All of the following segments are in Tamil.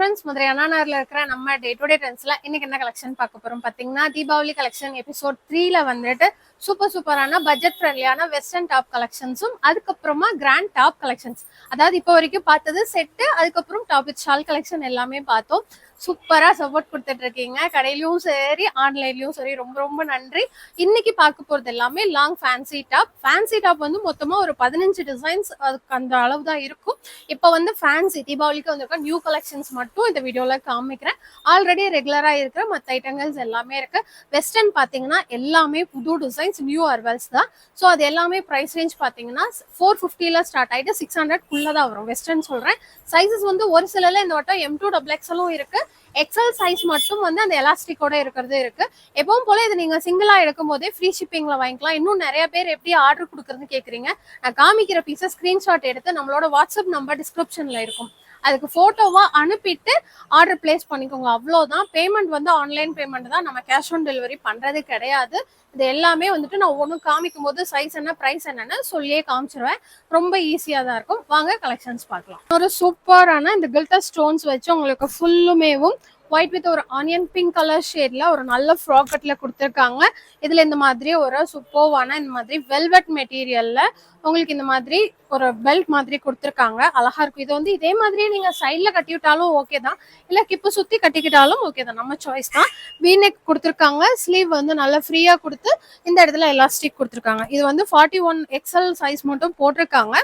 ஃப்ரெண்ட்ஸ், மதுரை அண்ணா நகர்ல இருக்கிற நம்ம டே டு டே ட்ரெண்ட்ஸ்ல இன்னைக்கு என்ன கலெக்ஷன் பார்க்க போறோம் பாத்தீங்கன்னா, தீபாவளி கலெக்ஷன் எபிசோட் 3ல வந்துட்டு சூப்பரான பட்ஜெட் ஃப்ரெண்ட்லியான வெஸ்டர்ன் டாப் கலெக்ஷன்ஸும் அதுக்கப்புறமா கிராண்ட் டாப் கலெக்ஷன்ஸ், அதாவது இப்போ வரைக்கும் பார்த்தது செட்டு, அதுக்கப்புறம் டாப் வித் ஷால் கலெக்ஷன் எல்லாமே பார்த்தோம். சூப்பரா சப்போர்ட் கொடுத்துட்டு இருக்கீங்க, கடையிலயும் சரி ஆன்லைன்லயும் சரி. ரொம்ப ரொம்ப நன்றி. இன்னைக்கு பார்க்க போறது எல்லாமே லாங் ஃபேன்சி டாப் வந்து மொத்தமா ஒரு 15 டிசைன்ஸ், அதுக்கு அந்த அளவு தான் இருக்கும். இப்போ வந்து ஃபேன்சி தீபாவளிக்கு வந்திருக்க நியூ கலெக்ஷன்ஸ் மட்டும் இந்த வீடியோல காமிக்கிறேன். ஆல்ரெடி ரெகுலரா இருக்கிற மற்ற ஐட்டங்கள்ஸ் எல்லாமே இருக்கு. வெஸ்டர்ன் பாத்தீங்கன்னா எல்லாமே புது டிசைன்ஸ், நியூ அர்வல்ஸ் தான். ஸோ அது எல்லாமே ப்ரைஸ் ரேஞ்ச் பாத்தீங்கன்னா 450ல ஸ்டார்ட் ஆயிட்டு 600 தான் வரும். வெஸ்டர்ன் சொல்றேன். சைஸஸ் வந்து ஒரு சிலர்ல இந்த வட்டம் M2 XXL இருக்கு. எக்ஸல் சைஸ் மட்டும் வந்து அந்த எலாஸ்டிக்கோட இருக்கிறது இருக்கு. எப்பவும் போல இது நீங்க சிங்கிளா எடுக்கும் போதே ஃப்ரீ ஷிப்பிங்ல வாங்கிக்கலாம். இன்னும் நிறைய பேர் எப்படி ஆர்டர் கொடுக்கறதுன்னு கேக்குறீங்க. நான் காமிக்கிற பீஸை ஸ்கிரீன்ஷாட் எடுத்து நம்மளோட வாட்ஸ்அப் நம்பர் டிஸ்கிரிப்ஷன்ல இருக்கும், அதுக்கு போட்டோவா அனுப்பிட்டு ஆர்டர் பிளேஸ் பண்ணிக்கோங்க. அவ்வளவுதான். பேமெண்ட் வந்து ஆன்லைன் பேமெண்ட் தான், நம்ம கேஷ் ஆன் டெலிவரி பண்றது கிடையாது. இது எல்லாமே வந்துட்டு நான் ஒன்றும் காமிக்கும் போது சைஸ் என்ன பிரைஸ் என்னன்னு சொல்லியே காமிச்சிருவேன். ரொம்ப ஈஸியா தான் இருக்கும். வாங்க கலெக்ஷன்ஸ் பார்க்கலாம். ஒரு சூப்பரான இந்த கில்டர் ஸ்டோன்ஸ் வச்சு உங்களுக்கு ஃபுல்லுமேவும் ஒயிட் வித் ஒரு ஆனியன் பிங்க் கலர் ஷேட்ல ஒரு நல்ல ஃப்ராக் கட்ல கொடுத்துருக்காங்க. இதுல இந்த மாதிரி ஒரு சூப்பர்வான இந்த மாதிரி வெல்வெட் மெட்டீரியல்ல உங்களுக்கு இந்த மாதிரி ஒரு பெல்ட் மாதிரி கொடுத்துருக்காங்க. அழகா இருக்கும். இது வந்து இதே மாதிரி நீங்க சைட்ல கட்டி விட்டாலும் ஓகே தான், இல்ல கிப்பு சுத்தி கட்டிக்கிட்டாலும் ஓகே தான், நம்ம சாய்ஸ் தான். வீநெக் கொடுத்துருக்காங்க. ஸ்லீவ் வந்து நல்லா ஃப்ரீயா கொடுத்து இந்த இடத்துல எலாஸ்டிக் கொடுத்துருக்காங்க. இது வந்து 41 XL சைஸ் மட்டும் போட்டிருக்காங்க.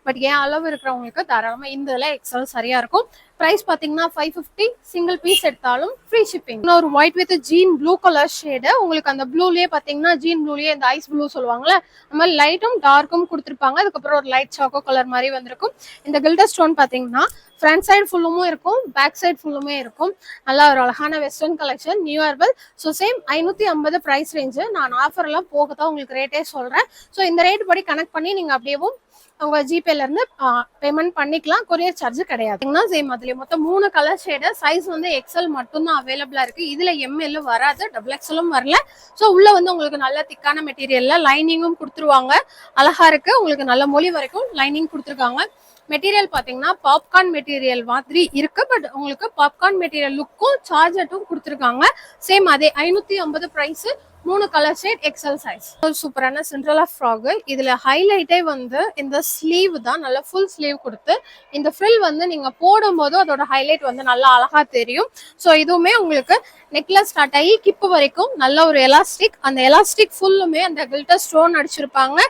பட் ஏன் அளவு இருக்கிறவங்களுக்கு தாராளமா இந்த இதில் XL சரியா இருக்கும். பிரைஸ் பாத்தீங்கன்னா 550. சிங்கிள் பீஸ் எடுத்தாலும் ஃப்ரீ ஷிப்பிங். ஒரு white with jean blue colour shade, உங்களுக்கு அந்த ப்ளூலயே பாத்தீங்கன்னா ஜீன் ப்ளூலயே இந்த ஐஸ் ப்ளூ சொல்லுவாங்கல்ல, அந்த மாதிரி லைட்டும் டார்க்கும் கொடுத்துருப்பாங்க. அதுக்கப்புறம் ஒரு லைட் சாக்கோ கலர் மாதிரி வந்திருக்கும். இந்த கில்டர் ஸ்டோன் பாத்தீங்கன்னா ஃப்ரண்ட் சைடு ஃபுல்லுமே இருக்கும், பேக் சைடு ஃபுல்லுமே இருக்கும். நல்லா ஒரு அழகான western collection, new arrival. So same 550 price range. நான் ஆஃபர்லாம் போக தான் உங்களுக்கு ரேட்டே சொல்றேன். ஸோ இந்த ரேட் படி கனெக்ட் பண்ணி நீங்க அப்படியேவும் உங்க ஜிபேல இருந்து பேமெண்ட் பண்ணிக்கலாம். கொரியர் சார்ஜ் கிடையாது. சேம் அதுல மொத்தம் 3 கலர் ஷேடு. சைஸ் வந்து XL மட்டும் தான் அவைலபிளா இருக்கு. இதுல ML வராது, XXL வரல. ஸோ உள்ள வந்து உங்களுக்கு நல்ல திக்கான மெட்டீரியல்ல லைனிங்கும் கொடுத்துருவாங்க. அழகா இருக்கு. உங்களுக்கு நல்ல மொழி வரைக்கும் லைனிங் கொடுத்துருக்காங்க. மெட்டீரியல் பாத்தீங்கன்னா பாப்கார்ன் மெட்டீரியல் மாதிரி இருக்கு. பட் உங்களுக்கு பாப்கார்ன் மெட்டீரியல் லுக்கும் சார்ஜட்டும் கொடுத்துருக்காங்க. சேம் அதே 550 price. 3 colour shade, XL size. ஒரு சூப்பரான சிண்ட்ரெல்லா ஃப்ராக். இதுல ஹைலைட்டே வந்து இந்த ஸ்லீவ் தான். நல்ல ஃபுல் ஸ்லீவ் கொடுத்து இந்த ஃப்ரில் வந்து நீங்க போடும் போது அதோட ஹைலைட் வந்து நல்லா அழகா தெரியும். ஸோ இதுவுமே உங்களுக்கு நெக்ல ஸ்டார்ட் ஆகி கிப்பு வரைக்கும் நல்ல ஒரு எலாஸ்டிக். அந்த எலாஸ்டிக் ஃபுல்லுமே அந்த கில்டர் ஸ்டோன் அடிச்சிருப்பாங்க.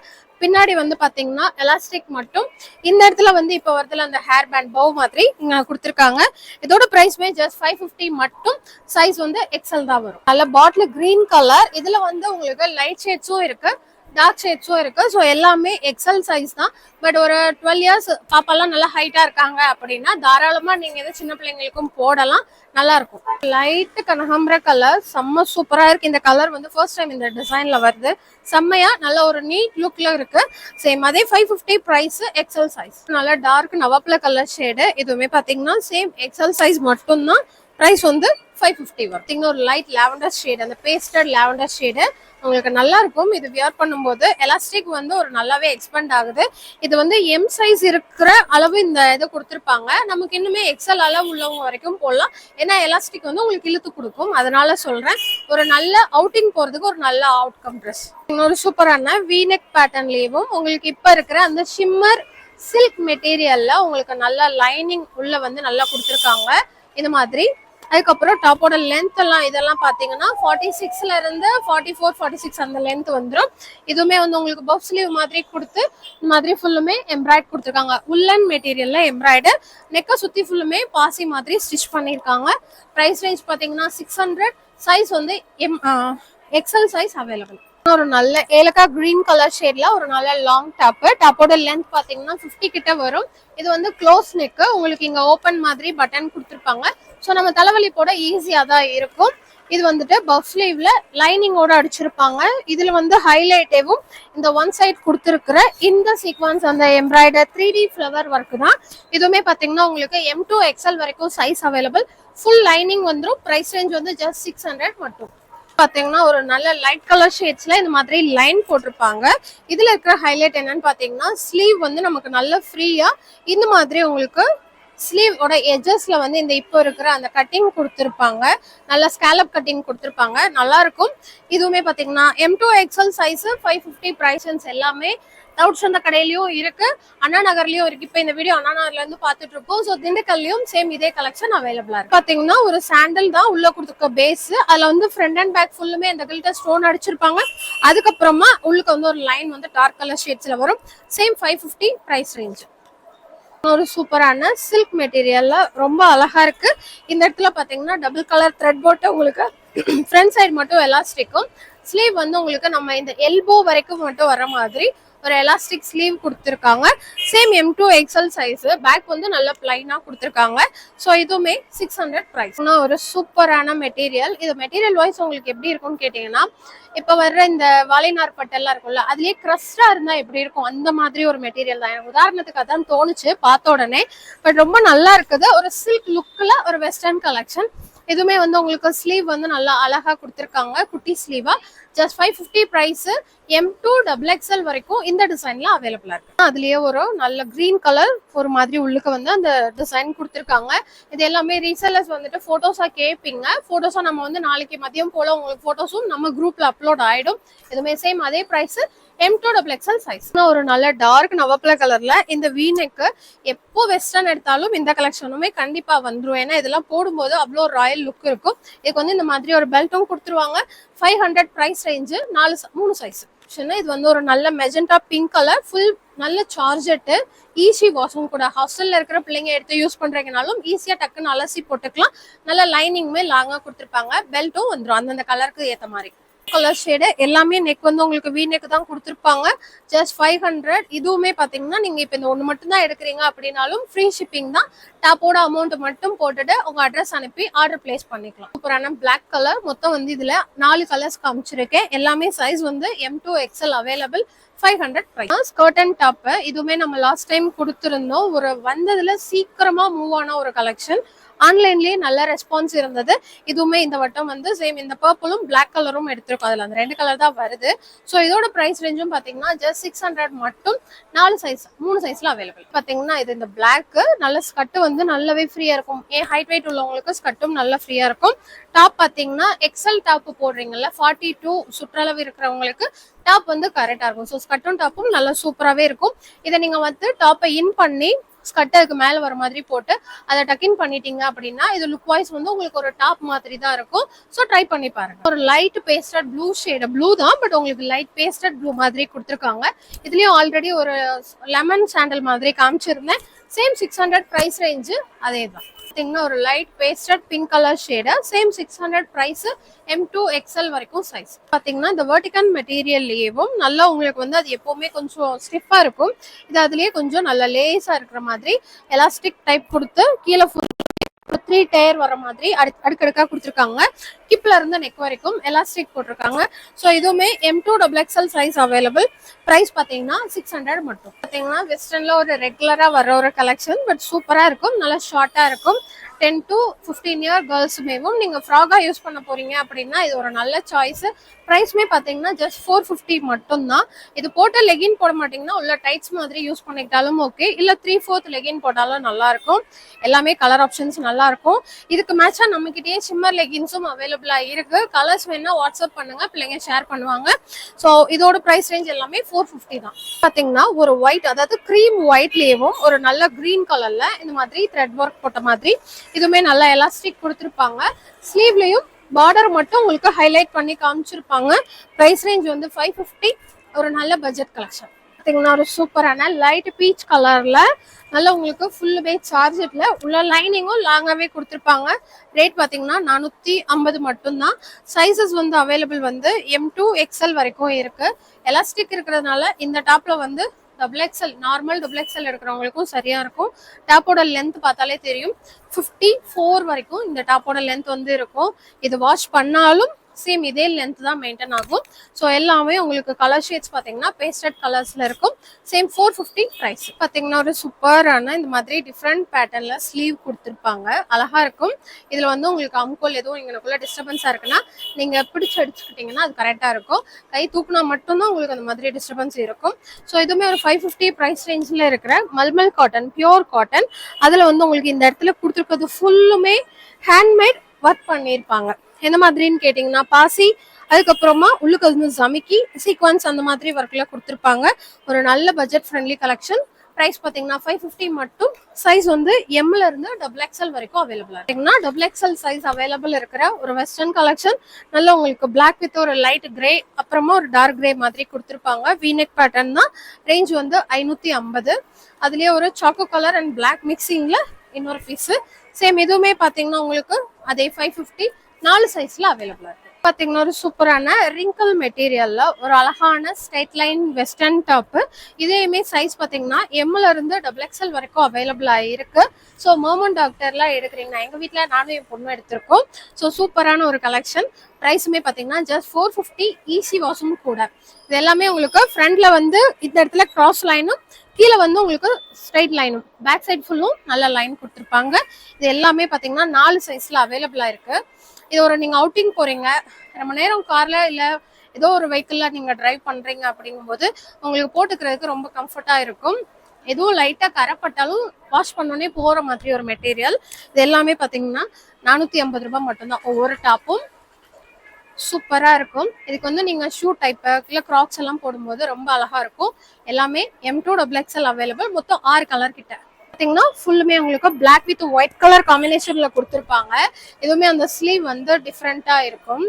பின்னாடி வந்து பாத்தீங்கன்னா எலாஸ்டிக் மட்டும். இந்த இடத்துல வந்து இப்ப வரதுல அந்த ஹேர் பேண்ட் பவ் மாதிரி இங்க கொடுத்துருக்காங்க. இதோட பிரைஸ்மே ஜஸ்ட் 550 மட்டும். சைஸ் வந்து XL தான் வரும். நல்ல பாட்டில் கிரீன் கலர். இதுல வந்து உங்களுக்கு லைட் ஷேட்ஸும் இருக்கு, டார்க் ஷேட்ஸும் இருக்கு. ஸோ எல்லாமே XL சைஸ் தான். பட் ஒரு 12 இயர்ஸ் பாப்பாலாம் நல்லா ஹைட்டா இருக்காங்க அப்படின்னா தாராளமா நீங்க இதை சின்ன பிள்ளைங்களுக்கும் போடலாம். நல்லா இருக்கும். லைட் கனகாம்பர கலர், செம்ம சூப்பரா இருக்கு. இந்த கலர் வந்து ஃபர்ஸ்ட் டைம் இந்த டிசைன்ல வருது. செம்மையா நல்ல ஒரு நீட் லுக்ல இருக்கு. சேம் அதே 550 பிரைஸ், XL சைஸ். நல்ல டார்க் நவாப்ல கலர் ஷேடு. இதுவுமே பாத்தீங்கன்னா சேம் XL சைஸ் மட்டும் தான். பிரைஸ் வந்து 550 வரும். ஒரு லைட் லாவெண்டர் ஷேட், அந்த பேஸ்டட் லாவெண்டர் ஷேடு உங்களுக்கு நல்லா இருக்கும். இது வியர் பண்ணும்போது எலாஸ்டிக் வந்து ஒரு நல்லாவே எக்ஸ்பெண்ட் ஆகுது. இது வந்து M சைஸ் இருக்கிற அளவு இந்த இதை கொடுத்துருப்பாங்க. நமக்கு இன்னுமே XL அளவு உள்ளவங்க வரைக்கும் போடலாம். ஏன்னா எலாஸ்டிக் வந்து உங்களுக்கு இழுத்து கொடுக்கும். அதனால சொல்றேன், ஒரு நல்ல அவுட்டிங் போறதுக்கு ஒரு நல்ல அவுட்கம் ட்ரெஸ். இன்னொரு சூப்பரான வீநெக் பேட்டர்ன்லயும் உங்களுக்கு இப்ப இருக்கிற அந்த ஷிம்மர் சில்க் மெட்டீரியல்ல உங்களுக்கு நல்ல லைனிங் உள்ள வந்து நல்லா கொடுத்துருக்காங்க இந்த மாதிரி. அதுக்கப்புறம் டாப்போட லென்த் எல்லாம் இதெல்லாம் பாத்தீங்கன்னா 46ல இருந்து 44, 46 அந்த லென்த் வந்துடும். இதுவுமே வந்து உங்களுக்கு பஃப் ஸ்லீவ் மாதிரி கொடுத்து இந்த மாதிரி ஃபுல்லுமே எம்ப்ராய்ட் கொடுத்துருக்காங்க. உள்ளன் மெட்டீரியல்ல எம்ப்ராய்டு. நெக்க சுத்தி ஃபுல்லுமே பாசி மாதிரி ஸ்டிச் பண்ணிருக்காங்க. பிரைஸ் ரேஞ்ச் பாத்தீங்கன்னா 600. சைஸ் வந்து XL சைஸ் அவைலபிள். ஒரு நல்ல ஏலக்கா கிரீன் கலர் ஷேட்ல ஒரு நல்ல லாங் டாப்போட லென்த் பாத்தீங்கன்னா 50 கிட்ட வரும். இது வந்து க்ளோஸ் நெக். உங்களுக்கு இங்க ஓபன் மாதிரி பட்டன் கொடுத்துருப்பாங்க. ஸோ நம்ம தலைவலி போட ஈஸியா தான் இருக்கும். இது வந்துட்டு பஃப் ஸ்லீவ்ல லைனிங்கோட அடிச்சிருப்பாங்க. இதுல வந்து ஹைலைட்டேவும் இந்த ஒன் சைட் கொடுத்துருக்கிற இந்த சீக்வன்ஸ் அந்த எம்ப்ராய்டர் 3D ஃபிளவர் ஒர்க் தான். இதுவுமே பாத்தீங்கன்னா உங்களுக்கு M2 XL வரைக்கும் சைஸ் அவைலபிள். ஃபுல் லைனிங் வந்துடும். பிரைஸ் ரேஞ்ச் வந்து ஜஸ்ட் 600 மட்டும். பாத்தீங்கன்னா ஒரு நல்ல லைட் கலர் ஷேட்ஸ்ல இந்த மாதிரி லைன் போட்டிருப்பாங்க. இதுல இருக்கிற ஹைலைட் என்னன்னு பாத்தீங்கன்னா ஸ்லீவ் வந்து நமக்கு நல்ல ஃப்ரீயா இந்த மாதிரி உங்களுக்கு ஸ்லீவ் ஓட எஜஸ்ல வந்து இந்த இப்போ இருக்கிற அந்த கட்டிங் கொடுத்துருப்பாங்க, நல்ல ஸ்கேலப் கட்டிங் கொடுத்துருப்பாங்க, நல்லா இருக்கும். இதுவுமே பாத்தீங்கன்னா M2XL சைஸ் 550 பிரைசன்ஸ் எல்லாமே டவுட்ஸ் அந்த கடையிலயும் இருக்கு, அண்ணா நகர்லயும் இருக்கு. இப்போ இந்த வீடியோ அண்ணா நகர்ல இருந்து பாத்துட்டு இருக்கோம். ஸோ திண்டுக்கல்லையும் சேம் இதே கலெக்ஷன் அவைலபிளா இருக்கு. பாத்தீங்கன்னா ஒரு சாண்டல் தான் உள்ள கொடுத்துருக்க பேஸ், அதுல வந்து ஃப்ரண்ட் அண்ட் பேக் ஃபுல்லுமே இந்த கில்டர் ஸ்டோன் அடிச்சிருப்பாங்க. அதுக்கப்புறமா உள்ளுக்கு வந்து ஒரு லைன் வந்து டார்க் கலர் ஷேட்ஸ்ல வரும். Same 550 price range. ஒரு சூப்பரான சில்க் மெட்டீரியல்ல ரொம்ப அழகா இருக்கு. இந்த இடத்துல பாத்தீங்கன்னா டபுள் கலர் த்ரெட் போட்டு உங்களுக்கு ஃப்ரண்ட் சைடு மட்டும் எலாஸ்டிக்கும், ஸ்லீவ் வந்து உங்களுக்கு நம்ம இந்த எல்போ வரைக்கும் மட்டும் வர மாதிரி ஒரு எலாஸ்டிக் ஸ்லீவ் கொடுத்துருக்காங்க. சேம் M2XL சைஸ், பேக் வந்து நல்ல பிளைனா கொடுத்துருக்காங்க. ஸோ இதுவுமே 600 பிரைஸ். ஒரு சூப்பரான மெட்டீரியல். இது மெட்டீரியல் வைஸ் உங்களுக்கு எப்படி இருக்கும்னு கேட்டீங்கன்னா, இப்ப வர்ற இந்த வாழைநார் பட்டெல்லாம் இருக்கும்ல, அதுலயே கிரஸ்டா இருந்தா எப்படி இருக்கும் அந்த மாதிரி ஒரு மெட்டீரியல் தான். எனக்கு உதாரணத்துக்கு அதான் தோணுச்சு பார்த்த உடனே. பட் ரொம்ப நல்லா இருக்குது. ஒரு சில்க் லுக்ல ஒரு வெஸ்டர்ன் கலெக்ஷன். இதுவுமே வந்து உங்களுக்கு ஸ்லீவ் வந்து நல்லா அழகா கொடுத்துருக்காங்க, குட்டி ஸ்லீவா. Just 550 price. M2XXL வரைக்கும் இந்த டிசைன்ல அவைலபிளா இருக்கு. அதுலயே ஒரு நல்ல கிரீன் கலர் ஒரு மாதிரி உள்ளுக்கு வந்து அந்த டிசைன் கொடுத்துருக்காங்க. இது எல்லாமே ரீசெல்லர்ஸ் வந்துட்டு போட்டோஸா கேட்பீங்க. போட்டோஸா நம்ம வந்து நாளைக்கு மதியம் போல உங்களுக்கு போட்டோஸும் நம்ம குரூப்ல அப்லோட் ஆயிடும். இதுமே சேம் அதே பிரைஸ். M2XXL size. ஒரு நல்ல டார்க் நவப்பல கலர்ல இந்த வீநெக்கு. எப்போ வெஸ்டர்ன் எடுத்தாலும் இந்த கலெக்ஷனுமே கண்டிப்பா வந்துரும். ஏன்னா இதெல்லாம் போடும்போது அவ்வளோ ராயல் லுக் இருக்கும். இதுக்கு வந்து இந்த மாதிரி ஒரு பெல்ட்டும் கொடுத்துருவாங்க. 500 பிரைஸ் ரேஞ்சு. 3 சைஸ். இது வந்து ஒரு நல்ல மெஜெண்டா பிங்க் கலர், ஃபுல் நல்ல சார்ஜெட்டு, ஈஸி வாஷும் கூட. ஹாஸ்டல்ல இருக்கிற பிள்ளைங்க எடுத்து யூஸ் பண்றீங்கனாலும் ஈஸியா டக்குன்னு அலசி போட்டுக்கலாம். நல்ல லைனிங்குமே லாங்கா கொடுத்துருப்பாங்க. பெல்ட்டும் வந்துடும் அந்தந்த கலருக்கு ஏற்ற மாதிரி. கலர் ஷேடு எல்லாமே நெக் வந்து உங்களுக்கு வி நெக் தான் கொடுத்துருப்பாங்க. ஜஸ்ட் 500. இதுவுமே பாத்தீங்கன்னா நீங்க இப்ப இந்த ஒண்ணு மட்டும் தான் எடுக்கிறீங்க அப்படின்னாலும் ஃப்ரீ ஷிப்பிங் தான். டாப்போட அமௌண்ட் மட்டும் போட்டுட்டு உங்க அட்ரஸ் அனுப்பி ஆர்டர் பிளேஸ் பண்ணிக்கலாம். சூப்பரான பிளாக் கலர். மொத்தம் வந்து இதுல 4 கலர்ஸ் காமிச்சிருக்கேன். எல்லாமே சைஸ் வந்து M2XL available. 500 price. Skirt and top இதுவுமே நம்ம லாஸ்ட் டைம் கொடுத்துருந்தோம். ஒரு வந்ததுல சீக்கிரமா மூவ் ஆன ஒரு கலெக்ஷன். ஆன்லைன்லயே நல்ல ரெஸ்பான்ஸ் இருந்தது. இதுவுமே இந்த வட்டம் வந்து சேம் இந்த பர்பிளும் பிளாக் கலரும் எடுத்திருக்கோம். அதுல அந்த 2 கலர் தான் வருது. ஸோ இதோட பிரைஸ் ரேஞ்சும் பாத்தீங்கன்னா ஜஸ்ட் 600 மட்டும். 4 சைஸ் 3 சைஸ்ல அவைலபிள். பாத்தீங்கன்னா இது இந்த பிளாக் நல்ல ஸ்கர்ட் வந்து நல்லாவே ஃப்ரீயா இருக்கும். ஹைட் வெயிட் உள்ளவங்களுக்கு ஸ்கர்ட்டும் நல்லா ஃப்ரீயா இருக்கும். டாப் பாத்தீங்கன்னா எக்ஸல் டாப் போடுறீங்கல்ல, 42 சுற்றளவு இருக்கிறவங்களுக்கு டாப் வந்து கரெக்டா இருக்கும். ஸோ ஸ்கர்ட்டும் டாப்பும் நல்லா சூப்பராகவே இருக்கும். இதை நீங்க வந்து டாப்பை இன் பண்ணி ஸ்கர்ட் அதுக்கு மேல வர மாதிரி போட்டு அதை டக்கின் பண்ணிட்டீங்க அப்படின்னா இது லுக் வைஸ் வந்து உங்களுக்கு ஒரு டாப் மாதிரி தான் இருக்கும். ஸோ ட்ரை பண்ணி பாருங்க. ஒரு light pasted blue shade, blue தான் பட் உங்களுக்கு லைட் பேஸ்டட் ப்ளூ மாதிரி கொடுத்துருக்காங்க. இதுலயும் ஆல்ரெடி ஒரு லெமன் சாண்டல் மாதிரி காமிச்சிருந்தேன். சேம் 600 பிரைஸ் ரேஞ்சு அதே தான். பார்த்தீங்கன்னா ஒரு light pastel pink colour shade. Same 600 price. M2XL வரைக்கும் சைஸ். பார்த்தீங்கன்னா இந்த வெர்டிகல் மெட்டீரியல்லேயும் நல்லா உங்களுக்கு வந்து அது எப்பவுமே கொஞ்சம் ஸ்டிஃபா இருக்கும். இது அதுலயே கொஞ்சம் நல்ல லேஸா இருக்கிற மாதிரி எலாஸ்டிக் டைப் கொடுத்து கீழே 3 டயர் வர மாதிரி அடுக்கடுக்கா கொடுத்துருக்காங்க. கிப்ல இருந்து நெக் வரைக்கும் எலாஸ்டிக் போட்டிருக்காங்க. ஸோ இதுவுமே M2XXL சைஸ் அவைலபிள். பிரைஸ் பார்த்தீங்கன்னா 600 மட்டும். பார்த்தீங்கன்னா வெஸ்டர்ன்ல ஒரு ரெகுலரா வர ஒரு கலெக்ஷன். பட் சூப்பரா இருக்கும், நல்லா ஷார்ட்டா இருக்கும். 10 to 15 இயர் கேர்ள்ஸுமேவும் நீங்க ஃப்ராகா யூஸ் பண்ண போறீங்க அப்படின்னா இது ஒரு நல்ல சாய்ஸ். பிரைஸ்மே பாத்தீங்கன்னா ஜஸ்ட் 450 மட்டும் தான். இது போட்ட லெகின் போட மாட்டீங்கன்னா உள்ள டைட்ஸ் மாதிரி யூஸ் பண்ணிக்கிட்டாலும் ஓகே, இல்ல 3/4 லெகின் போட்டாலும் நல்லா இருக்கும். எல்லாமே கலர் ஆப்ஷன்ஸ் நல்லா இருக்கும். இதுக்கு மேட்சா நம்ம கிட்டயே ஷிம்மர் லெகின்ஸும் அவைலபிளா இருக்கு. கலர்ஸ் வேணா வாட்ஸ்அப் பண்ணுங்க, பிள்ளைங்க ஷேர் பண்ணுவாங்க. ஸோ இதோட பிரைஸ் ரேஞ்ச் எல்லாமே 450 தான். பாத்தீங்கன்னா ஒரு ஒயிட், அதாவது கிரீம் ஒயிட்லயும் ஒரு நல்ல கிரீன் கலர்ல இந்த மாதிரி த்ரெட் ஒர்க் போட்ட மாதிரி இதுவுமே நல்லா எலாஸ்டிக் கொடுத்துருப்பாங்க. ஸ்லீவ்லயும் பார்டர் மட்டும் உங்களுக்கு ஹைலைட் பண்ணி காமிச்சிருப்பாங்க. பிரைஸ் ரேஞ்ச் வந்து 550. ஒரு நல்ல பட்ஜெட் கலெக்ஷன். பார்த்தீங்கன்னா ஒரு சூப்பரான லைட் பீச் கலர்ல நல்ல உங்களுக்கு ஃபுல் பேஸ் சார்ஜெட்ல உள்ள லைனிங்கும் லாங்காவே கொடுத்துருப்பாங்க. ரேட் பார்த்தீங்கன்னா 450 மட்டும்தான். சைசஸ் வந்து அவைலபிள் வந்து M2XL வரைக்கும் இருக்கு. எலாஸ்டிக் இருக்கிறதுனால இந்த டாப்ல வந்து XXL நார்மல் XXL எடுக்கிறவங்களுக்கும் சரியா இருக்கும். டாப்போட லென்த் பார்த்தாலே தெரியும், 54 வரைக்கும் இந்த டாப்போட லென்த் வந்து இருக்கும். இது வாஷ் பண்ணாலும் சேம் இதே லென்த் தான் மெயின்டைன் ஆகும். ஸோ எல்லாமே உங்களுக்கு கலர் ஷேட்ஸ் பார்த்தீங்கன்னா பேஸ்டட் கலர்ஸ்ல இருக்கும். Same 450 price. பார்த்தீங்கன்னா ஒரு சூப்பரான இந்த மாதிரி டிஃப்ரெண்ட் பேட்டர்ன்ல ஸ்லீவ் கொடுத்துருப்பாங்க, அழகா இருக்கும். இதுல வந்து உங்களுக்கு அம்கோல் எதுவும் இங்கனக்குள்ள டிஸ்டர்பன்ஸா இருக்குன்னா நீங்க பிடிச்சு அடிச்சுக்கிட்டீங்கன்னா அது கரெக்டா இருக்கும். கை தூக்குனா மட்டும்தான் உங்களுக்கு அந்த மாதிரி டிஸ்டர்பன்ஸ் இருக்கும். ஸோ இதுவுமே ஒரு 550 ப்ரைஸ் ரேஞ்சில் இருக்கிற மல்மல் காட்டன், பியூர் காட்டன். அதில் வந்து உங்களுக்கு இந்த இடத்துல கொடுத்துருக்கிறது ஃபுல்லுமே ஹேண்ட்மேட் ஒர்க் பண்ணியிருப்பாங்க. எந்த மாதிரின்னு கேட்டிங்கன்னா பாசி, அதுக்கப்புறமா உள்ளுக்கு வந்து ஜமிக்கி, சீக்வன்ஸ் அந்த மாதிரி ஒர்க்ல கொடுத்துருப்பாங்க. ஒரு நல்ல பட்ஜெட் ஃப்ரெண்ட்லி கலெக்ஷன். ப்ரைஸ் பார்த்தீங்கன்னா 550 மட்டும். சைஸ் வந்து எம்ல இருந்து XXL வரைக்கும் அவைலபிள் இருக்குங்கன்னா XXL சைஸ் அவைலபிள் இருக்கிற ஒரு வெஸ்டர்ன் கலெக்ஷன். நல்ல உங்களுக்கு பிளாக் வித் ஒரு லைட் கிரே, அப்புறமா ஒரு டார்க் கிரே மாதிரி கொடுத்துருப்பாங்க. வீநெக் பேட்டர்ன் தான். ரேஞ்ச் வந்து 550. அதுலயே ஒரு சாக்கோ கலர் அண்ட் பிளாக் மிக்சிங்ல இன்னொரு பீஸ். சேம் இதுவுமே பார்த்தீங்கன்னா உங்களுக்கு அதே 550 4 சைஸ்ல அவைலபிளா இருக்கு. பாத்தீங்கன்னா ஒரு சூப்பரான ரிங்கிள் மெட்டீரியல்ல ஒரு அழகான ஸ்ட்ரைட் லைன் வெஸ்டர்ன் டாப். இதையுமே சைஸ் பாத்தீங்கன்னா எம்ல இருந்து XXL வரைக்கும் அவைலபிளா இருக்கு. ஸோ மர்மன் டாக்டர்லாம் எடுக்கிறீங்கன்னா எங்க வீட்டுல நானும் என் பொண்ணு எடுத்திருக்கோம். ஸோ சூப்பரான ஒரு கலெக்ஷன். ப்ரைஸுமே பார்த்தீங்கன்னா ஜஸ்ட் 450. ஈஸி வாஷும் கூட. இது எல்லாமே உங்களுக்கு ஃப்ரண்ட்ல வந்து இந்த இடத்துல கிராஸ் லைனும், கீழே வந்து உங்களுக்கு ஸ்ட்ரைட் லைனும், பேக் சைட் ஃபுல்லும் நல்ல லைன் கொடுத்துருப்பாங்க. இது எல்லாமே பார்த்தீங்கன்னா 4 சைஸ்ல அவைலபிளா இருக்கு. இது ஒரு நீங்க அவுட்டிங் போறீங்க, ரொம்ப நேரம் கார்ல இல்ல ஏதோ ஒரு வெஹிக்கிள்ல நீங்க டிரைவ் பண்றீங்க அப்படிங்கும்போது உங்களுக்கு போட்டுக்கிறதுக்கு ரொம்ப கம்ஃபர்ட்டா இருக்கும். எதுவும் லைட்டா கரைப்பட்டாலும் வாஷ் பண்ணோடனே போற மாதிரி ஒரு மெட்டீரியல். இது எல்லாமே பாத்தீங்கன்னா 450 ரூபாய் மட்டும்தான். ஒவ்வொரு டாப்பும் சூப்பரா இருக்கும். இதுக்கு வந்து நீங்க ஷூ டைப் இல்ல கிராக்ஸ் எல்லாம் போடும்போது ரொம்ப அழகா இருக்கும். எல்லாமே M2 XXL அவைலபிள். மொத்தம் 6 கலர் கிட்ட. பாத்தீங்கன்னா ஃபுல்லுமே உங்களுக்கு பிளாக் வித் ஒயிட் கலர் காம்பினேஷன்ல கொடுத்துருப்பாங்க. இதுவுமே அந்த ஸ்லீவ் வந்து டிஃப்ரெண்டா இருக்கும்.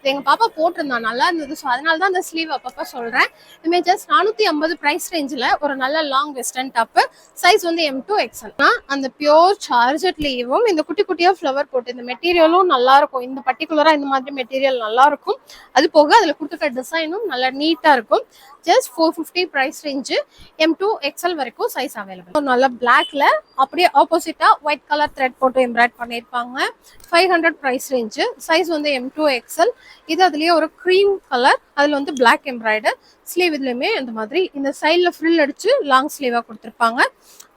எங்க பாப்பா போட்டிருந்தா, நல்லா இருந்தது. ஸோ அதனால தான் அந்த ஸ்லீவ் அப்பப்போ சொல்றேன். இதுமே ஜஸ்ட் 450 ப்ரைஸ் ரேஞ்சில் ஒரு நல்ல லாங் வெஸ்டர்ன் டாப்பு. சைஸ் வந்து M2 XL. அந்த பியோர் சார்ஜட்லேயும் இந்த குட்டி குட்டியா ஃப்ளவர் போட்டு இந்த மெட்டீரியலும் நல்லா இருக்கும். இந்த பர்டிகுலரா இந்த மாதிரி மெட்டீரியல் நல்லா இருக்கும். அது போக அதுல கொடுத்துருக்க டிசைனும் நல்லா நீட்டா இருக்கும். Just 450 price range. M2 XL வரைக்கும் சைஸ் அவைலபிள். நல்ல பிளாக்ல அப்படியே ஆப்போசிட்டா ஒயிட் கலர் த்ரெட் போட்டு எம்ப்ராய்ட் பண்ணியிருப்பாங்க. 500 ப்ரைஸ் ரேஞ்சு. சைஸ் வந்து M2 XL. இது அதுலயே ஒரு க்ரீம் கலர், அதுல வந்து பிளாக் எம்ப்ராய்டர். ஸ்லீவ் இதுலயுமே இந்த மாதிரி இந்த சைட்ல ஃப்ரில் அடிச்சு லாங் ஸ்லீவா கொடுத்துருப்பாங்க.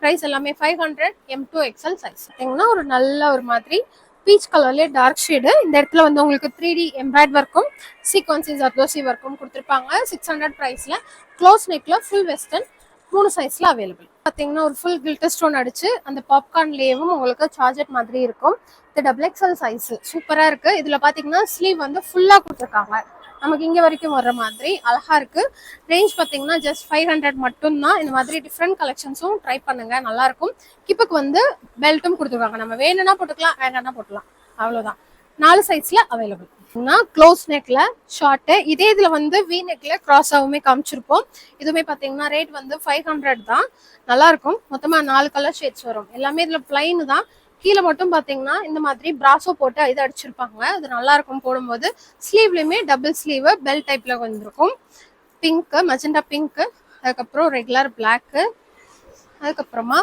ப்ரைஸ் எல்லாமே 500. M2 XL size. பார்த்தீங்கன்னா ஒரு நல்ல ஒரு மாதிரி பீச் கலர்லேயே டார்க் ஷேடு. இந்த இடத்துல வந்து உங்களுக்கு 3D எம்ப்ராய்ட் ஒர்க்கும் சீக்வன்சி ஜர்தோசி ஒர்க்கும் கொடுத்துருப்பாங்க. 600 ப்ரைஸ்ல க்ளோஸ் நெக்ல ஃபுல் வெஸ்டர்ன் 3 சைஸ்ல அவைலபிள். பார்த்தீங்கன்னா ஒரு ஃபுல் கில்டர் ஸ்டோன் அடிச்சு அந்த பாப்கார்ன்லேயும் உங்களுக்கு சார்ஜட் மாதிரி இருக்கும். இது XXL சைஸ் சூப்பரா இருக்கு. இதுல பாத்தீங்கன்னா ஸ்லீவ் வந்து ஃபுல்லா கொடுத்துருக்காங்க. நமக்கு இங்க வரைக்கும் வர்ற மாதிரி அழகா இருக்கு. ரேஞ்ச் பாத்தீங்கன்னா ஜஸ்ட் 500 மட்டும்தான். இந்த மாதிரி டிஃப்ரெண்ட் கலெக்ஷன்ஸும் ட்ரை பண்ணுங்க, நல்லா இருக்கும். கிப்புக்கு வந்து பெல்ட்டும் கொடுத்துருக்காங்க. நம்ம வேணும்னா போட்டுக்கலாம், வேண்டாம்னா போட்டுக்கலாம், அவ்வளவுதான். 4 சைஸ்ல அவைலபிள். Close நெக்ல short. இதே இதுல வந்து வி நெக்ல கிராஸாவுமே காமிச்சிருப்போம். இதுவுமே பாத்தீங்கன்னா ரேட் வந்து 500 தான். நல்லா இருக்கும். மொத்தமா 4 கலர் ஷேட்ஸ் வரும். எல்லாமே இதுல பிளைன் தான். கீழே மட்டும் பாத்தீங்கன்னா இந்த மாதிரி பிராசோ போட்டு இது அடிச்சிருப்பாங்க. அது நல்லா இருக்கும் போடும்போது. ஸ்லீவ்லயுமே டபுள் ஸ்லீவ் பெல் டைப்ல வந்துருக்கும். பிங்க், மஜெண்டா பிங்க், அதுக்கப்புறம் ரெகுலர் பிளாக், அதுக்கப்புறமா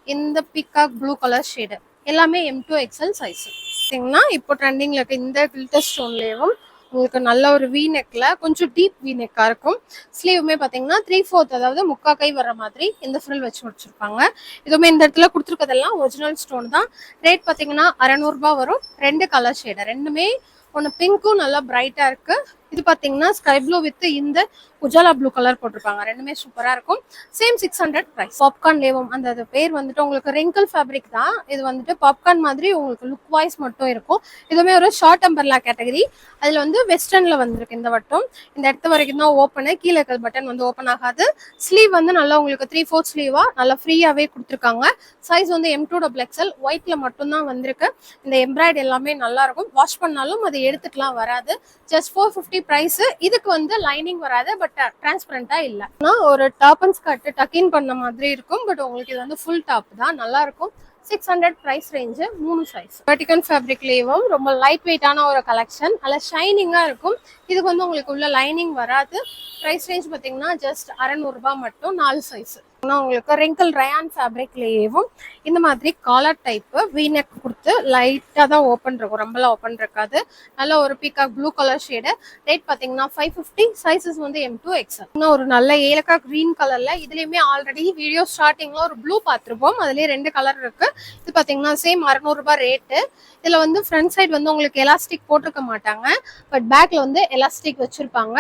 இந்த பீகாக் ப்ளூ கலர் ஷேடு. எல்லாமே M2 XL சைஸ். பார்த்தீங்கன்னா இப்போ ட்ரெண்டிங்ல இருக்க இந்த கில்டர் ஸ்டோன்லேயும் உங்களுக்கு நல்ல ஒரு வி நெக்ல கொஞ்சம் டீப் வி நெக்கா இருக்கும். ஸ்லீவுமே பார்த்தீங்கன்னா 3/4, அதாவது முக்கா கை வர்ற மாதிரி இந்த ஃப்ரில் வச்சு முடிச்சிருப்பாங்க. இதுவுமே இந்த இடத்துல கொடுத்துருக்கதெல்லாம் ஒரிஜினல் ஸ்டோன் தான். ரேட் பார்த்தீங்கன்னா 600 ரூபாய் வரும். 2 கலர் ஷேடு, ரெண்டுமே ஒன்று பிங்க்கும் நல்லா பிரைட்டா இருக்கு. இது பார்த்தீங்கன்னா ஸ்கை ப்ளூ வித் இந்த உஜாலா ப்ளூ கலர் போட்டிருப்பாங்க. ரெண்டுமே சூப்பரா இருக்கும். Same 600 price. பாப்கார்ன் லேவும் அந்த பேர் வந்துட்டு உங்களுக்கு ரிங்கிள் ஃபேப்ரிக் தான். இது வந்துட்டு பாப்கார்ன் மாதிரி உங்களுக்கு லுக் வைஸ் மட்டும் இருக்கும். இதுவுமே ஒரு ஷார்ட் அம்பர்லா கேட்டகரி. அதுல வந்து வெஸ்டர்ன்ல வந்திருக்கு. இந்த வட்டம் இந்த இடத்து வரைக்கும் தான் ஓப்பனு. கீழே இருக்கிற பட்டன் வந்து ஓப்பன் ஆகாது. ஸ்லீவ் வந்து நல்லா உங்களுக்கு 3/4 ஸ்லீவா நல்லா ஃப்ரீயாவே கொடுத்துருக்காங்க. சைஸ் வந்து M2 XXL. ஒயிட்ல மட்டும்தான் வந்திருக்கு. இந்த எம்ப்ராய்டு எல்லாமே நல்லா இருக்கும். வாஷ் பண்ணாலும் அது எடுத்துக்கலாம் வராது. Just 450 price. இதுக்கு வந்து லைனிங் வராது, பட் டிரான்ஸ்பரண்டா இல்ல. ஒரு டாப் அண்ட் ஸ்கர்ட் டக்கின் பண்ண மாதிரி இருக்கும். பட் உங்களுக்கு இது வந்து ஃபுல் டாப் தான், நல்லா இருக்கும். 600 பிரைஸ் ரேஞ்ச். 3 சைஸ். வெர்டிகன் ஃபேப்ரிக்லேயும் ரொம்ப லைட் வெயிட்டான ஒரு கலெக்ஷன். நல்ல ஷைனிங்கா இருக்கும். இதுக்கு வந்து உங்களுக்கு உள்ள லைனிங் வராது. பிரைஸ் ரேஞ்ச் பார்த்தீங்கன்னா ஜஸ்ட் 600 ரூபாய் மட்டும். 4 சைஸ். உங்களுக்கு wrinkle rayon ஃபேப்ரிக்லயேவும் இந்த மாதிரி காலர் டைப் V-neck கொடுத்து லைட்டா தான் ஓப்பன் இருக்கும், ரொம்பலாம் ஓப்பன் இருக்காது. நல்ல ஒரு peacock blue colour shade. Rate பாத்தீங்கன்னா 550. சைஸஸ் வந்து M2XL. இன்னும் ஒரு நல்ல ஏலக்கா கிரீன் கலர்ல இதுலயுமே ஆல்ரெடி வீடியோ ஸ்டார்டிங்ல ஒரு ப்ளூ பார்த்திருப்போம். அதுலயே 2 கலர் இருக்கு. இது பாத்தீங்கன்னா சேம் 600 ரூபாய் ரேட்டு. இதுல வந்து ஃப்ரண்ட் சைடு வந்து உங்களுக்கு எலாஸ்டிக் போட்டிருக்க மாட்டாங்க, பட் பேக்ல வந்து எலாஸ்டிக் வச்சிருப்பாங்க.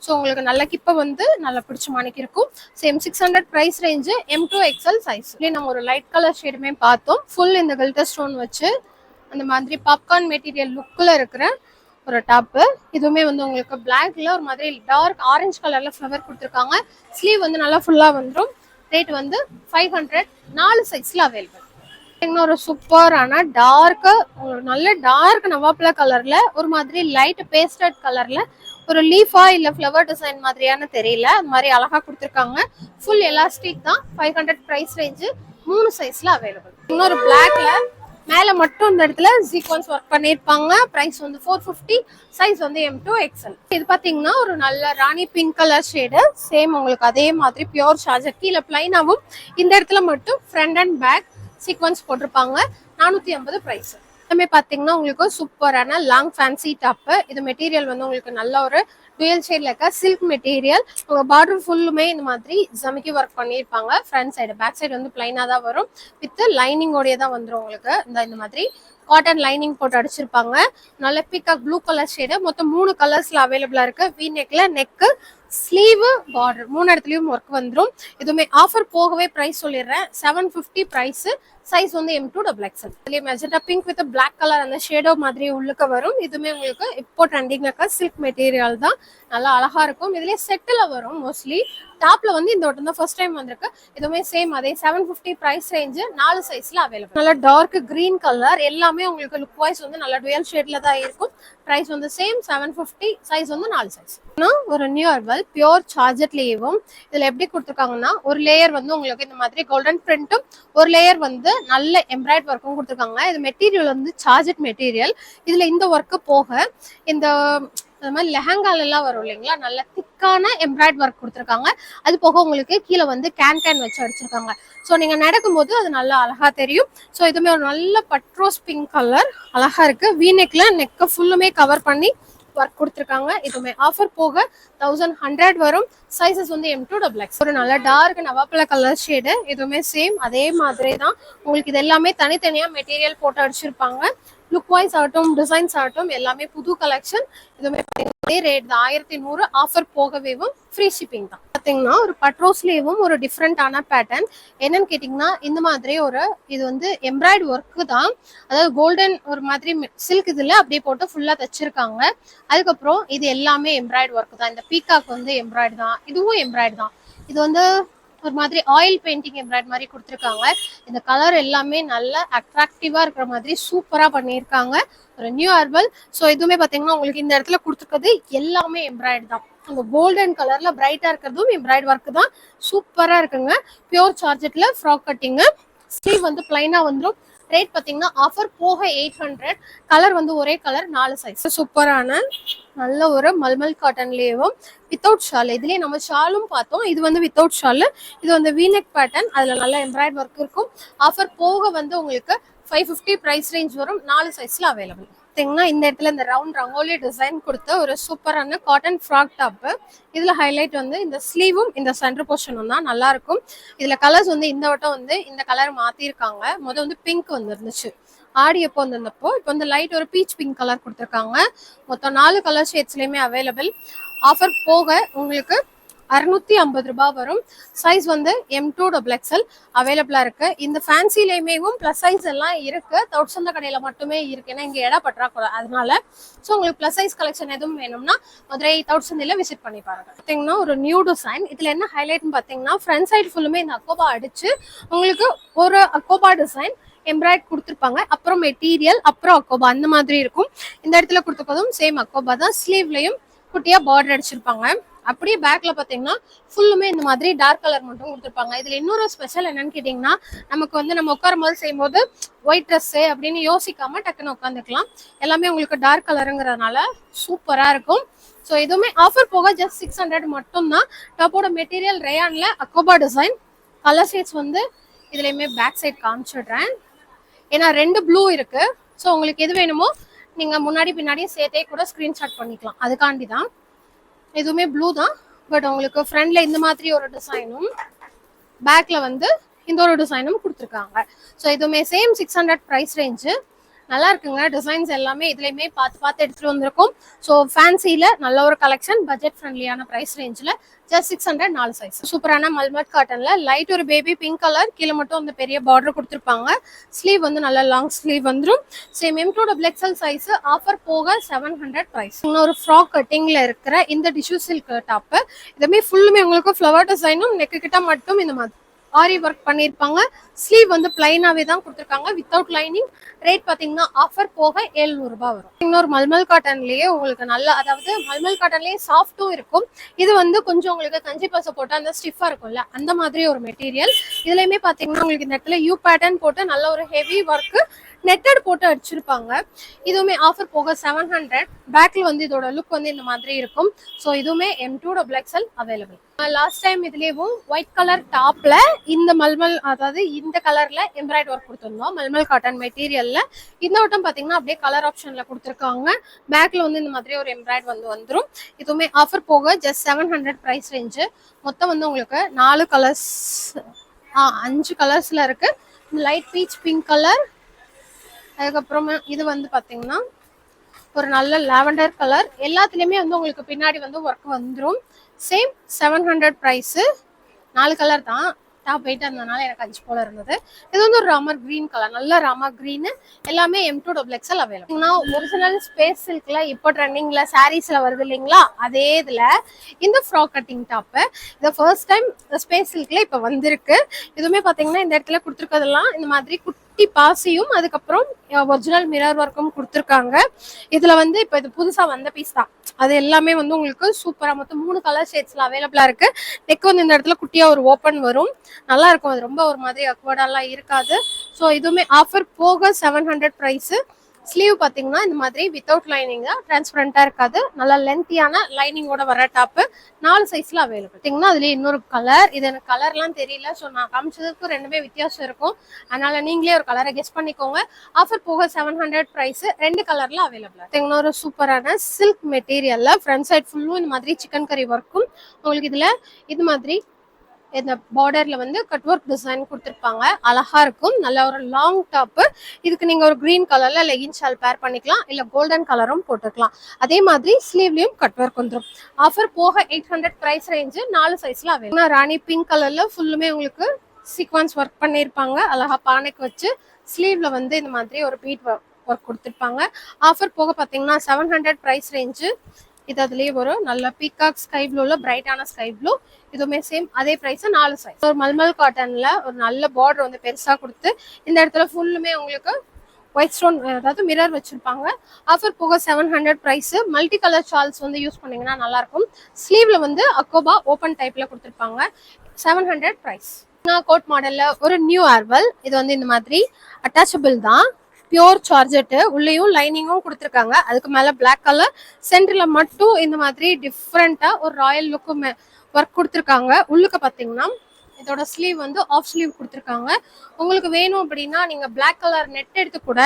ஸோ உங்களுக்கு நல்ல கிப்ப வந்து நல்லா பிடிச்ச மாணிக்கு இருக்கும். Same 600 price range, M2XL size. நம்ம ஒரு லைட் கலர் ஷேடுமே பார்த்தோம். ஃபுல் இந்த கில்டர் ஸ்டோன் வச்சு அந்த மாதிரி பாப்கார்ன் மெட்டீரியல் லுக்கில் இருக்கிற ஒரு டாப்பு. இதுவுமே வந்து உங்களுக்கு பிளாக்ல ஒரு மாதிரி டார்க் ஆரஞ்சு கலர்ல ஃப்ளவர் கொடுத்துருக்காங்க. ஸ்லீவ் வந்து நல்லா ஃபுல்லாக வந்துடும். ரேட் வந்து 500. 4 சைஸ்ல அவைலபிள். இன்னொரு சூப்பரான டார்க், நல்ல டார்க் நவாப்ல கலர்ல ஒரு மாதிரி லைட் பேஸ்டட் கலர்ல ஒரு லீஃபா இல்ல ஃப்ளவர் டிசைன் மாதிரியான தெரியல, அந்த மாதிரி அழகா கொடுத்துருக்காங்க. ஃபுல் எலாஸ்டிக் தான். 500 பிரைஸ் ரேஞ்சு. 3 சைஸ்ல அவைலபிள். இன்னொரு பிளாக்ல மேல மட்டும் இந்த இடத்துல சீக்வன்ஸ் ஒர்க் பண்ணிருப்பாங்க. பிரைஸ் வந்து 450. சைஸ் வந்து M2XL. இது பாத்தீங்கன்னா ஒரு நல்ல ராணி பிங்க் கலர் ஷேடு. சேம் உங்களுக்கு அதே மாதிரி பியூர் சார்ஜர். கீழே பிளைனாவும் இந்த இடத்துல மட்டும் ஃப்ரண்ட் அண்ட் பேக் சீக்வன்ஸ் போட்டிருப்பாங்க. 450 பிரைஸ். எல்லாமே பாத்தீங்கன்னா உங்களுக்கு சூப்பரான லாங் ஃபேன்சி டாப். இது மெட்டீரியல் வந்து உங்களுக்கு நல்ல ஒரு டுயல் ஷேட்ல இருக்க சில்க் மெட்டீரியல். உங்க பார்டர் ஃபுல்லுமே இந்த மாதிரி ஜமிக்கி ஒர்க் பண்ணியிருப்பாங்க. ஃப்ரண்ட் சைடு, பேக் சைடு வந்து பிளைனா தான் வரும். வித் லைனிங்கோடய தான் வந்துடும் உங்களுக்கு. இந்த மாதிரி காட்டன் லைனிங் போட்டு அடிச்சிருப்பாங்க. நல்ல பீகாக் ப்ளூ கலர் ஷேடு. மொத்தம் 3 கலர்ஸ்ல அவைலபிளா இருக்கு. வி நெக்ல நெக்கு, ஸ்லீவ், பார்டர் 3 இடத்துலயும் ஒர்க் வந்துடும். இதுவுமே ஆஃபர் போகவே பிரைஸ் சொல்லிடுறேன். 750 பிரைஸ். சைஸ் வந்து M2XL. இதுலயே magenta pink with black colour அந்த ஷேடோ மாதிரி உள்ளுக்க வரும். இதுவுமே உங்களுக்கு இப்போ ட்ரெண்டிங்ல சில்க் மெட்டீரியல் தான். நல்லா அழகா இருக்கும். இதுலயே செட்டில் வரும் மோஸ்ட்லி. டாப்ல வந்து இந்த வட்டம் தான் ஃபர்ஸ்ட் டைம் வந்திருக்கு. இதுவுமே சேம் அதே 750 பிரைஸ் ரேஞ்சு. 4 சைஸ்ல அவைலபிள். நல்ல டார்க் கிரீன் கலர். எல்லாமே உங்களுக்கு லுக் வைஸ் வந்து நல்ல டுயல் ஷேட்ல தான் இருக்கும். பிரைஸ் வந்து சேம் 750. சைஸ் வந்து 4 சைஸ். ஒரு நியூ அர்வல் பியூர் சார்ஜர்லயும் இதுல எப்படி கொடுத்துருக்காங்கன்னா ஒரு லேயர் வந்து உங்களுக்கு இந்த மாதிரி கோல்டன் பிரிண்ட்டும், ஒரு லேயர் வந்து நல்ல எம்ப்ராய்டரி ஒர்க்கும் கொடுத்துருக்காங்க. இது மெட்டீரியல் வந்து சார்ஜட் மெட்டீரியல். இதுல இந்த ஒர்க்கு போக இந்த மாதிரி லெஹங்கால எல்லாம் வரும் இல்லைங்களா, நல்ல திக்கான எம்ப்ராய்டரி ஒர்க் கொடுத்துருக்காங்க. அது போக உங்களுக்கு கீழே வந்து கேன் வச்சு அடிச்சிருக்காங்க. ஸோ நீங்க நடக்கும்போது அது நல்லா அழகா தெரியும். ஸோ இதுவுமே ஒரு நல்ல பட்ரோஸ் பிங்க் கலர் அழகா இருக்கு. வீநெக்ல நெக்க ஃபுல்லுமே கவர் பண்ணி ஒர்க் கொடுத்துருக்காங்க. இதுவுமே ஆஃபர் போக 1100 வரும். சைஸஸ் வந்து M2XL. ஒரு நல்ல டார்க் நவாப்பழ கலர் ஷேடு. இதுவுமே சேம் அதே மாதிரி தான். உங்களுக்கு இது எல்லாமே தனித்தனியா மெட்டீரியல் போட்டு அடிச்சிருப்பாங்க. லுக் வைஸ் ஆகட்டும், டிசைன்ஸ் ஆகட்டும், எல்லாமே புது கலெக்ஷன். இதுவுமே ரேட் தான் 1100. ஆஃபர் போகவேவும் ஃப்ரீ ஷிப்பிங் தான். பார்த்தீங்கன்னா ஒரு பட்ரோஸ்லேயும் ஒரு டிஃப்ரெண்டான பேட்டர்ன். என்னன்னு கேட்டிங்கன்னா இந்த மாதிரி ஒரு இது வந்து எம்ப்ராய்டு ஒர்க்கு தான். அதாவது கோல்டன் ஒரு மாதிரி சில்க் இதில் அப்படியே போட்டு ஃபுல்லாக தச்சிருக்காங்க. அதுக்கப்புறம் இது எல்லாமே எம்ப்ராய்டு ஒர்க் தான். இந்த பீகாக் வந்து எம்ப்ராய்டு தான். இதுவும் எம்ப்ராய்டு தான். இது வந்து ஒரு மாதிரி ஆயில் பெயிண்டிங் எம்ப்ராய்டு மாதிரி கொடுத்துருக்காங்க. இந்த கலர் எல்லாமே நல்ல அட்ராக்டிவா இருக்கிற மாதிரி சூப்பரா பண்ணியிருக்காங்க. ஒரு நியூ அர்வல். ஸோ இதுவுமே பார்த்தீங்கன்னா உங்களுக்கு இந்த இடத்துல கொடுத்துருக்கிறது எல்லாமே எம்ப்ராய்டு தான். உங்க கோல்டன் கலர்ல பிரைட்டா இருக்கிறதும் எம்ப்ராய்டு ஒர்க் தான். சூப்பரா இருக்குங்க. பியூர் சார்ஜெட்ல ஃப்ராக் கட்டிங்கு. ஸ்லீவ் வந்து பிளைனா வந்துடும். ரேட் பார்த்தீங்கன்னா ஆஃபர் போக 800. கலர் வந்து ஒரே கலர், 4 சைஸ். சூப்பரான நல்ல ஒரு மல்மல் காட்டன்லேயும் வித்தவுட் ஷால். இதுலயே நம்ம ஷாலும் பார்த்தோம். இது வந்து வித்தவுட் ஷால். இது வந்து வீநெக் பேட்டர்ன். அதுல நல்ல எம்ப்ராய்டு ஒர்க் இருக்கும். ஆஃபர் போக வந்து உங்களுக்கு 550 பிரைஸ் ரேஞ்ச் வரும். 4 சைஸ்ல அவைலபிள். பார்த்தீங்கன்னா இந்த இடத்துல இந்த ரவுண்ட் ரங்கோலி டிசைன் கொடுத்த ஒரு சூப்பரான காட்டன் ஃப்ராக் டாப்பு. இதுல ஹைலைட் வந்து இந்த ஸ்லீவும் இந்த சென்டர் போர்ஷனும் தான் நல்லா இருக்கும். இதுல கலர்ஸ் வந்து இந்த வட்டம் வந்து இந்த கலர் மாத்திருக்காங்க. முதல் வந்து பிங்க் வந்து இருந்துச்சு ஆடி எப்போ வந்திருந்தப்போ. இப்போ வந்து லைட் ஒரு பீச் பிங்க் கலர் கொடுத்துருக்காங்க. மொத்தம் 4 கலர் ஷேட்ஸ்லயுமே அவைலபிள். ஆஃபர் போக உங்களுக்கு 650 ரூபாய் வரும். சைஸ் வந்து M2XL அவைலபிளா இருக்கு. இந்த ஃபேன்சிலேயுமேவும் பிளஸ் சைஸ் எல்லாம் இருக்கு. தௌசந்த கடையில மட்டுமே இருக்கு, ஏன்னா இங்க இடம் பற்றாக்குறை. அதனால ஸோ உங்களுக்கு பிளஸ் சைஸ் கலெக்ஷன் எதுவும் வேணும்னா மதுரை தௌசந்தில விசிட் பண்ணி பாருங்க. பார்த்தீங்கன்னா ஒரு நியூ டிசைன். இதுல என்ன ஹைலைட்னு பார்த்தீங்கன்னா ஃப்ரண்ட் சைடு ஃபுல்லுமே இந்த அக்கோபா அடிச்சு உங்களுக்கு ஒரு அக்கோபா டிசைன் எம்ப்ராய்ட் கொடுத்துருப்பாங்க. அப்புறம் மெட்டீரியல், அப்புறம் அக்கோபா அந்த மாதிரி இருக்கும். இந்த இடத்துல கொடுத்துருக்கதும் சேம் அக்கோபா தான். ஸ்லீவ்லயும் குட்டியா பார்டர் அடிச்சிருப்பாங்க. அப்படியே பேக்ல பாத்தீங்கன்னா ஃபுல்லுமே இந்த மாதிரி டார்க் கலர் மட்டும் கொடுத்துருப்பாங்க. இதுல இன்னொரு ஸ்பெஷல் என்னன்னு கேட்டீங்கன்னா நமக்கு வந்து நம்ம உட்காரும் போது செய்யும் போது ஒயிட் ட்ரெஸ் அப்படின்னு யோசிக்காம டக்குன்னு உட்காந்துக்கலாம். எல்லாமே உங்களுக்கு டார்க் கலருங்கிறதுனால சூப்பரா இருக்கும். ஸோ இதுவுமே ஆஃபர் போக ஜஸ்ட் 600 மட்டும் தான். டாப்போட மெட்டீரியல் ரேயான்ல அக்கோபா டிசைன். கலர் ஷேட்ஸ் வந்து இதுலயுமே பேக் சைட் காமிச்சிடுறேன். ஏன்னா 2 ப்ளூ இருக்கு. ஸோ உங்களுக்கு எது வேணுமோ நீங்க முன்னாடி பின்னாடியே சேர்த்தே கூட ஸ்கிரீன்ஷாட் பண்ணிக்கலாம். அதுக்காண்டி தான். எதுவுமே ப்ளூ தான், பட் உங்களுக்கு ஃப்ரண்ட்ல இந்த மாதிரி ஒரு டிசைனும் பேக்ல வந்து இந்த ஒரு டிசைனும் கொடுத்துருக்காங்க. ஸோ இதுவுமே சேம் 600 ப்ரைஸ் ரேஞ்சு. நல்லா இருக்குங்க. டிசைன்ஸ் எல்லாமே இதுலயுமே பார்த்து எடுத்துட்டு வந்திருக்கோம். ஸோ ஃபேன்சில நல்ல ஒரு கலெக்ஷன், பட்ஜெட் ஃப்ரெண்ட்லியான ப்ரைஸ் ரேஞ்சில் ஜஸ்ட் 600 4 சைஸ். சூப்பரான மல்மட் காட்டன்ல லைட் ஒரு பேபி பிங்க் கலர், கீழே மட்டும் அந்த பெரிய பார்டர் கொடுத்துருப்பாங்க. ஸ்லீவ் வந்து நல்ல லாங் ஸ்லீவ் வந்துடும். Same M2XL size. ஆஃபர் போக 700 ப்ரைஸ். இன்னொரு ஃப்ராக் கட்டிங்ல இருக்கிற இந்த டிஷ்யூ சில்க் டாப்பு. இதுமே ஃபுல்லுமே உங்களுக்கு ஃப்ளவர் டிசைனும் நெக்கு கிட்ட மட்டும் இந்த மாதிரி ஆரி ஒர்க் பண்ணியிருப்பாங்க. ஸ்லீவ் வந்து பிளைனாவே தான் கொடுத்துருக்காங்க, வித்தவுட் லைனிங். ரேட் பார்த்தீங்கன்னா ஆஃபர் போக 700 ரூபாய் வரும். இன்னொரு மல்மல் காட்டன்லயே உங்களுக்கு நல்ல, அதாவது மல்மல் காட்டன்லயே சாஃப்டும் இருக்கும். இது வந்து கொஞ்சம் உங்களுக்கு கஞ்சி பசை போட்டு அந்த ஸ்டிஃபா இருக்கும்ல, அந்த மாதிரி ஒரு மெட்டீரியல். இதுலயுமே பார்த்தீங்கன்னா உங்களுக்கு இந்த இடத்துல யூ பேட்டர்ன் போட்டு நல்ல ஒரு ஹெவி ஒர்க் நெட்டட் போட்டு அடிச்சிருப்பாங்க. இதுவுமே ஆஃபர் போக 700. பேக்ல வந்து இதோட லுக் வந்து இந்த மாதிரி இருக்கும். ஸோ இதுவுமே M2XL அவைலபிள். லாஸ்ட் டைம் இதுலேயும் ஒயிட் கலர் டாப்ல இந்த மல்மல், அதாவது இந்த கலர்ல எம்ப்ராய்டரி ஒர்க் கொடுத்துருந்தோம் மல்மல் காட்டன் மெட்டீரியல்ல. இந்த வட்டம் பார்த்தீங்கன்னா அப்படியே கலர் ஆப்ஷன்ல கொடுத்துருக்காங்க. பேக்ல வந்து இந்த மாதிரி ஒரு எம்ப்ராய்டரி வந்து வந்துடும். இதுவுமே ஆஃபர் போக ஜஸ்ட் 700 ப்ரைஸ் ரேஞ்சு. மொத்தம் வந்து உங்களுக்கு 4 கலர்ஸ், 5 கலர்ஸ்ல இருக்கு. லைட் பீச் பிங்க் கலர், அதுக்கப்புறமா இது வந்து பார்த்தீங்கன்னா ஒரு நல்ல லாவெண்டர் கலர். எல்லாத்துலேயுமே வந்து உங்களுக்கு பின்னாடி வந்து ஒர்க் வந்துடும். Same 700 price. 4 கலர் தான். டாப் வெயிட் இருந்ததுனால எனக்கு 5 போல இருந்தது. இது வந்து ஒரு ராமர் கிரீன் கலர், நல்ல ராமர் கிரீனு. எல்லாமே M2XL அவைலபிள். ஒரிஜினல் ஸ்பேஸ் சில்க்ல இப்போ ட்ரெண்டிங்ல சாரீஸ்ல வருது இல்லைங்களா, அதே இதுல இந்த ஃப்ராக் கட்டிங் டாப்பு இந்த ஃபர்ஸ்ட் டைம் ஸ்பேஸ் சில்க்ல இப்போ வந்திருக்கு. இதுவுமே பார்த்தீங்கன்னா இந்த இடத்துல கொடுத்துருக்கிறதெல்லாம் இந்த மாதிரி குட்டி பாசியும் அதுக்கப்புறம் ஒரிஜினல் மிரர் ஒர்க்கும் கொடுத்துருக்காங்க. இதுல வந்து இப்போ இது புதுசா வந்த பீஸ் தான். அது எல்லாமே வந்து உங்களுக்கு சூப்பரா மொத்தம் 3 கலர் ஷேட்ஸ்ல அவைலபிளா இருக்கு. நெக் வந்து இந்த இடத்துல குட்டியா ஒரு ஓப்பன் வரும், நல்லா இருக்கும். அது ரொம்ப ஒரு மாதிரி அக்வர்டாலாம் இருக்காது. ஸோ இதுவுமே ஆஃபர் போக 700 ப்ரைஸ். ஸ்லீவ் பார்த்தீங்கன்னா இந்த மாதிரி வித்தவுட் லைனிங் தான், டிரான்ஸ்பரண்டா இருக்காது. நல்லா லென்த்தியான லைனிங்கோட வர டாப்பு 4 சைஸ்ல அவைலபிள். பார்த்தீங்கன்னா அதுலேயே இன்னொரு கலர், இது எனக்கு கலர்லாம் தெரியல. ஸோ நான் காமிச்சதுக்கு ரெண்டுமே வித்தியாசம் இருக்கும், அதனால நீங்களே ஒரு கலரை கெஸ் பண்ணிக்கோங்க. ஆஃபர் போக 700 ப்ரைஸ். 2 கலர்ல அவைலபிள். பார்த்தீங்கன்னா ஒரு சூப்பரான சில்க் மெட்டீரியல்ல ஃப்ரண்ட் சைட் ஃபுல்லும் இந்த மாதிரி சிக்கன் கறி ஒர்க்கும் உங்களுக்கு இதுல இது மாதிரி இந்த பார்டர்ல வந்து கட் ஒர்க் டிசைன் கொடுத்துருப்பாங்க. அழகா இருக்கும். நல்ல ஒரு லாங் டாப்பு. இதுக்கு நீங்க ஒரு கிரீன் கலர்ல லெகின் ஷால் பேர் பண்ணிக்கலாம், இல்ல கோல்டன் கலரும் போட்டுக்கலாம். அதே மாதிரி ஸ்லீவ்லயும் கட் ஒர்க் வந்துடும். ஆஃபர் போக 800 ப்ரைஸ் ரேஞ்சு. 4 சைஸ்ல அவைலபிள். ராணி பிங்க் கலர்ல ஃபுல்லுமே உங்களுக்கு சீக்வன்ஸ் ஒர்க் பண்ணியிருப்பாங்க, அழகா பானைக்கு வச்சு. ஸ்லீவ்ல வந்து இந்த மாதிரி ஒரு பீட் ஒர்க் கொடுத்துருப்பாங்க. ஆஃபர் போக பார்த்தீங்கன்னா 700 ப்ரைஸ் ரேஞ்சு. இது அதுலயே ஒரு நல்ல பீகாக் ஸ்கை ப்ளூல பிரைட்டான ஸ்கை ப்ளூ. இதுவுமே சேம் அதே பிரைஸ். 4 சைஸ். ஒரு மல்மல் காட்டன்ல ஒரு நல்ல பார்டர் வந்து பெருசா கொடுத்து இந்த இடத்துல ஃபுல்லுமே உங்களுக்கு ஒயிட் ஸ்டோன், அதாவது மிரர் வச்சிருப்பாங்க. ஆஃபர் போக 700 ப்ரைஸ். மல்டி கலர் ஷால்ஸ் வந்து யூஸ் பண்ணீங்கன்னா நல்லா இருக்கும். ஸ்லீவ்ல வந்து அக்கோபா ஓப்பன் டைப்ல கொடுத்துருப்பாங்க. 700 ப்ரைஸ். கோட் மாடல்ல ஒரு நியூ ஆர்வல். இது வந்து இந்த மாதிரி அட்டாச்சபிள் தான், பியோர் சார்ஜெட்டு. உள்ளேயும் லைனிங்கும் கொடுத்துருக்காங்க. அதுக்கு மேல பிளாக் கலர், சென்டர்ல மட்டும் இந்த மாதிரி டிஃப்ரெண்டா ஒரு ராயல் லுக்கும் ஒர்க் கொடுத்துருக்காங்க. உள்ளுக்கு பார்த்தீங்கன்னா இதோட ஸ்லீவ் வந்து ஆஃப் ஸ்லீவ் கொடுத்துருக்காங்க. உங்களுக்கு வேணும் அப்படின்னா நீங்க பிளாக் கலர் நெட் எடுத்து கூட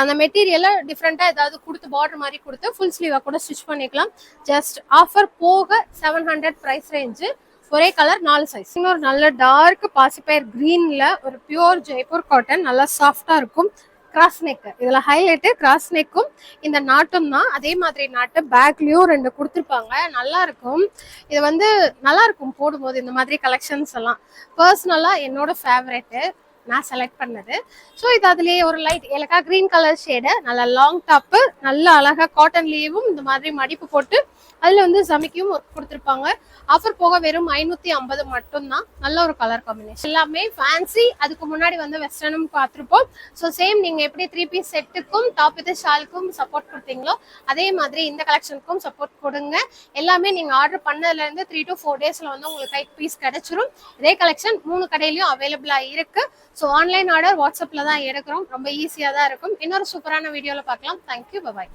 அந்த மெட்டீரியலை டிஃப்ரெண்டா ஏதாவது கொடுத்து பார்டர் மாதிரி கொடுத்து ஃபுல் ஸ்லீவா கூட ஸ்டிச் பண்ணிக்கலாம். ஜஸ்ட் ஆஃபர் போக 700 ப்ரைஸ் ரேஞ்சு. ஒரே கலர் 4 சைஸ். இன்னொரு நல்ல டார்க் பாசிப்பயர் கிரீன்ல ஒரு பியூர் ஜெய்ப்பூர் காட்டன், நல்லா சாஃப்டா இருக்கும். கிராஸ் நெக், இதுல ஹைலைட் கிராஸ் நெக்கும் இந்த நாட்டும் தான். அதே மாதிரி நாட்டு பேக்லயும் 2 கொடுத்துருப்பாங்க, நல்லா இருக்கும். இது வந்து நல்லா இருக்கும் போடும்போது. இந்த மாதிரி கலெக்ஷன்ஸ் எல்லாம் பர்சனலா என்னோட ஃபேவரெட்டு, நான் செலக்ட் பண்ணது. ஸோ இது அதுலேயே ஒரு லைட் ஏலக்கா கிரீன் கலர் ஷேடு, நல்ல லாங் டாப்பு, நல்ல அழகா காட்டன்லேயும் இந்த மாதிரி மடிப்பு போட்டு அதில் வந்து ஜமிக்கியும் ஒர்க் கொடுத்துருப்பாங்க. ஆஃபர் போக வெறும் 550 மட்டும்தான். நல்ல ஒரு கலர் காம்பினேஷன். எல்லாமே ஃபேன்சி. அதுக்கு முன்னாடி வந்து வெஸ்டர்னும் பார்த்துருப்போம். ஸோ சேம் நீங்கள் எப்படி 3 பீஸ் செட்டுக்கும் டாப் வித் ஷாலுக்கும் சப்போர்ட் கொடுத்தீங்களோ அதே மாதிரி இந்த கலெக்ஷனுக்கும் சப்போர்ட் கொடுங்க. எல்லாமே நீங்கள் ஆர்டர் பண்ணதுலேருந்து 3 to 4 டேஸில் வந்து உங்களுக்கு கைக்கு பீஸ் கிடைச்சிரும். இதே கலெக்ஷன் 3 கடையிலையும் அவைலபிளாக இருக்கு. ஸோ ஆன்லைன் ஆர்டர் வாட்ஸ்அப்பில் தான் எடுக்கிறோம். ரொம்ப ஈஸியாக தான் இருக்கும். இன்னொரு சூப்பரான வீடியோவில் பார்க்கலாம். தேங்க்யூ, பாய்.